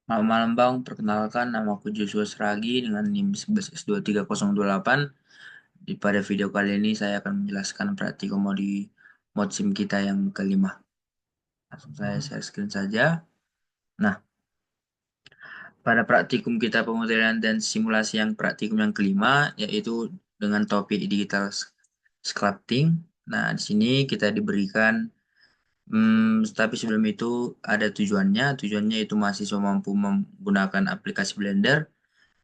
Malam Bang, perkenalkan nama aku Joshua Seragi dengan NIM 11S23028. Pada video kali ini saya akan menjelaskan praktikum mod SIM kita yang kelima. Langsung saya share screen saja. Nah, pada praktikum kita pemodelan dan simulasi yang praktikum yang kelima, yaitu dengan topik digital sculpting. Nah, di sini kita diberikan tapi sebelum itu ada tujuannya. Tujuannya itu mahasiswa mampu menggunakan aplikasi Blender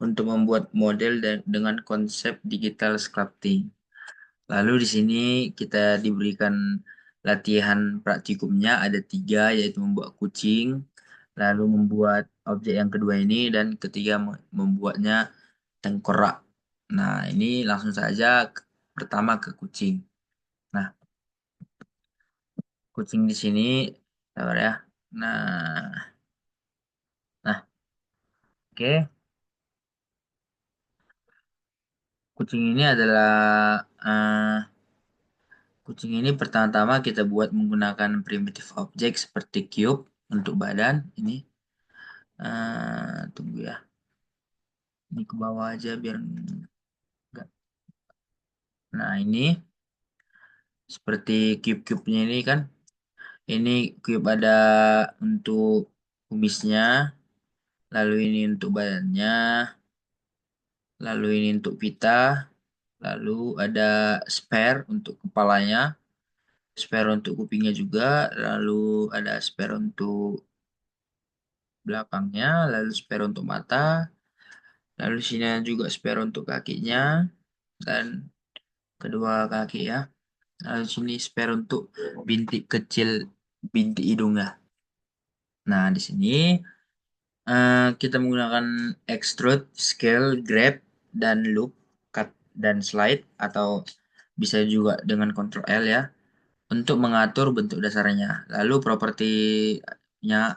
untuk membuat model dengan konsep digital sculpting. Lalu di sini kita diberikan latihan praktikumnya ada tiga, yaitu membuat kucing, lalu membuat objek yang kedua ini, dan ketiga membuatnya tengkorak. Nah, ini langsung saja pertama ke kucing. Nah, kucing di sini, sabar ya. Nah, nah, oke. Kucing ini adalah eh, Kucing ini pertama-tama kita buat menggunakan primitive object seperti cube untuk badan. Ini tunggu ya. Ini ke bawah aja biar enggak. Nah ini seperti cube-cube-nya ini kan. Ini cube ada untuk kumisnya, lalu ini untuk badannya, lalu ini untuk pita, lalu ada spare untuk kepalanya, spare untuk kupingnya juga, lalu ada spare untuk belakangnya, lalu spare untuk mata, lalu sini juga spare untuk kakinya dan kedua kaki ya. Lalu sini spare untuk bintik kecil, bintik hidungnya. Nah, di sini kita menggunakan extrude, scale, grab, dan loop, cut, dan slide atau bisa juga dengan Ctrl L ya untuk mengatur bentuk dasarnya. Lalu propertinya,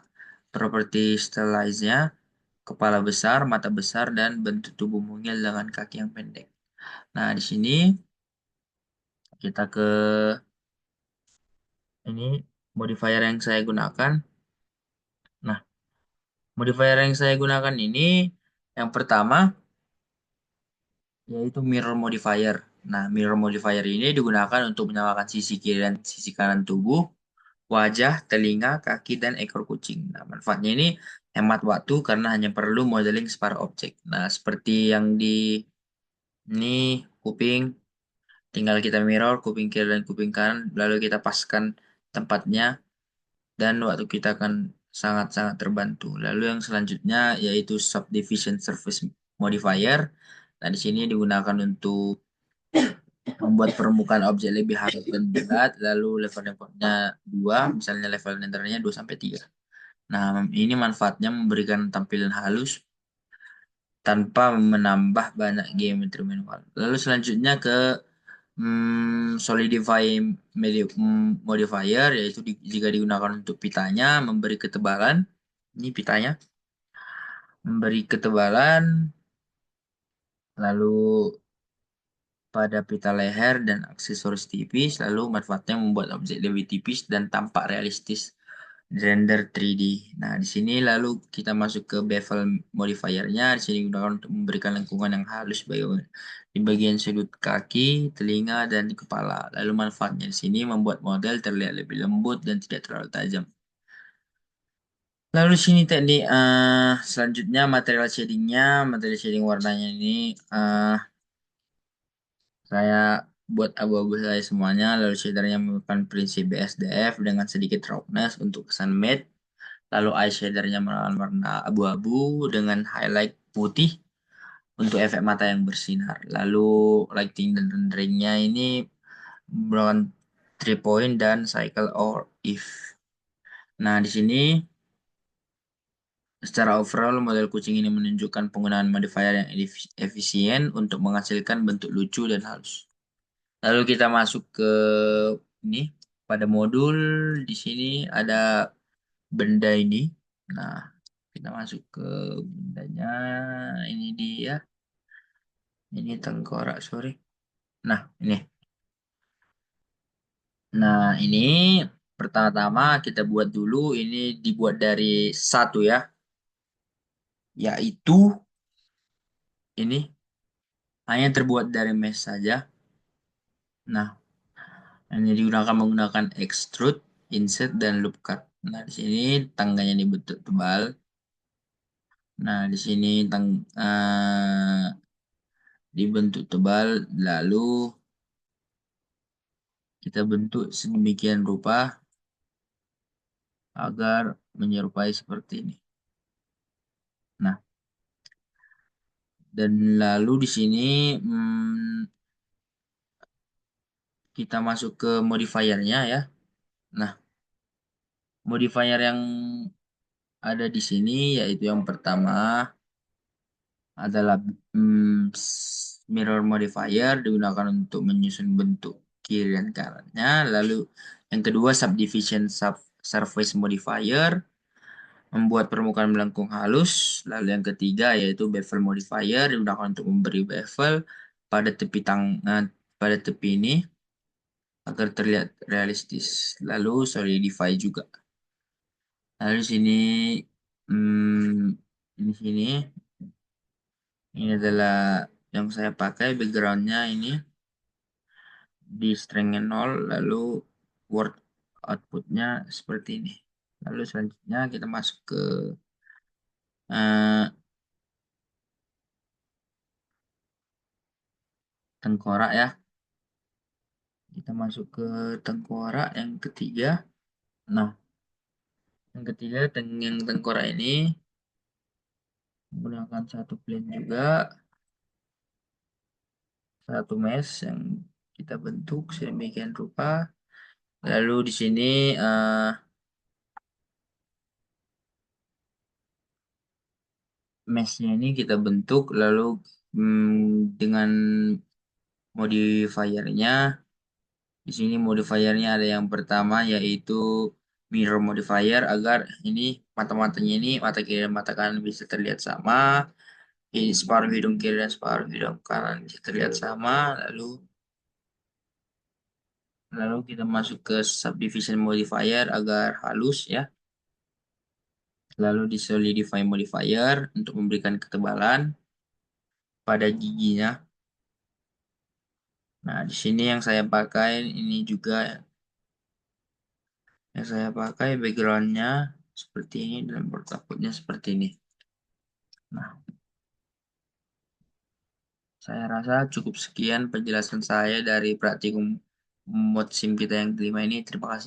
properti stylize-nya, kepala besar, mata besar, dan bentuk tubuh mungil dengan kaki yang pendek. Nah, di sini kita ke ini modifier yang saya gunakan. Nah, modifier yang saya gunakan ini yang pertama yaitu mirror modifier. Nah, mirror modifier ini digunakan untuk menyamakan sisi kiri dan sisi kanan tubuh, wajah, telinga, kaki, dan ekor kucing. Nah, manfaatnya ini hemat waktu karena hanya perlu modeling separuh objek. Nah, seperti yang di ini kuping, tinggal kita mirror kuping kiri dan kuping kanan, lalu kita paskan tempatnya, dan waktu kita akan sangat-sangat terbantu. Lalu yang selanjutnya yaitu subdivision surface modifier. Nah, di sini digunakan untuk membuat permukaan objek lebih halus dan berat, lalu level networknya 2, misalnya level nethernya 2 sampai 3. Nah, ini manfaatnya memberikan tampilan halus tanpa menambah banyak geometri manual. Lalu selanjutnya ke solidify modifier, yaitu jika digunakan untuk pitanya memberi ketebalan. Ini pitanya memberi ketebalan, lalu pada pita leher dan aksesoris tipis, lalu manfaatnya membuat objek lebih tipis dan tampak realistis di render 3D. Nah, di sini lalu kita masuk ke bevel modifiernya. Di sini digunakan untuk memberikan lengkungan yang halus di bagian sudut kaki, telinga, dan di kepala. Lalu manfaatnya di sini membuat model terlihat lebih lembut dan tidak terlalu tajam. Lalu sini teknik selanjutnya material shadingnya, material shading warnanya ini saya buat abu-abu saya semuanya, lalu shadernya menggunakan prinsip BSDF dengan sedikit roughness untuk kesan matte. Lalu eye shadernya menggunakan warna abu-abu dengan highlight putih untuk efek mata yang bersinar. Lalu lighting dan renderingnya ini menggunakan 3 point dan cycle or if. Nah, di sini secara overall model kucing ini menunjukkan penggunaan modifier yang efisien untuk menghasilkan bentuk lucu dan halus. Lalu kita masuk ke ini pada modul di sini ada benda ini. Nah, kita masuk ke bendanya. Ini dia. Ini tengkorak, sorry. Nah, ini. Nah, ini pertama-tama kita buat dulu. Ini dibuat dari satu ya. yaitu ini hanya terbuat dari mesh saja. Nah, hanya digunakan menggunakan extrude, insert, dan loop cut. Nah, di sini tangganya dibentuk tebal. Nah, di sini dibentuk tebal, lalu kita bentuk sedemikian rupa agar menyerupai seperti ini. Nah, dan lalu di sini kita masuk ke modifiernya ya. Nah, modifier yang ada di sini yaitu yang pertama adalah mirror modifier digunakan untuk menyusun bentuk kiri dan kanannya. Lalu yang kedua subdivision surface modifier membuat permukaan melengkung halus. Lalu yang ketiga yaitu bevel modifier digunakan untuk memberi bevel pada pada tepi ini agar terlihat realistis. Lalu solidify juga. Lalu di sini di sini ini adalah yang saya pakai backgroundnya ini di strength 0 lalu word outputnya seperti ini. Lalu selanjutnya kita masuk ke eh, tengkorak ya. Kita masuk ke tengkorak yang ketiga. Nah, yang ketiga yang tengkorak ini menggunakan satu plane juga, satu mesh yang kita bentuk sedemikian rupa. Lalu di sini meshnya ini kita bentuk lalu dengan modifiernya. Di sini modifiernya ada yang pertama yaitu mirror modifier agar ini mata-matanya ini mata kiri dan mata kanan bisa terlihat sama. Ini separuh hidung kiri dan separuh hidung kanan bisa terlihat sama. Lalu kita masuk ke subdivision modifier agar halus ya. Lalu di solidify modifier untuk memberikan ketebalan pada giginya. Nah, di sini yang saya pakai ini juga yang saya pakai backgroundnya seperti ini dan outputnya seperti ini. Nah, saya rasa cukup sekian penjelasan saya dari praktikum mod SIM kita yang kelima ini. Terima kasih.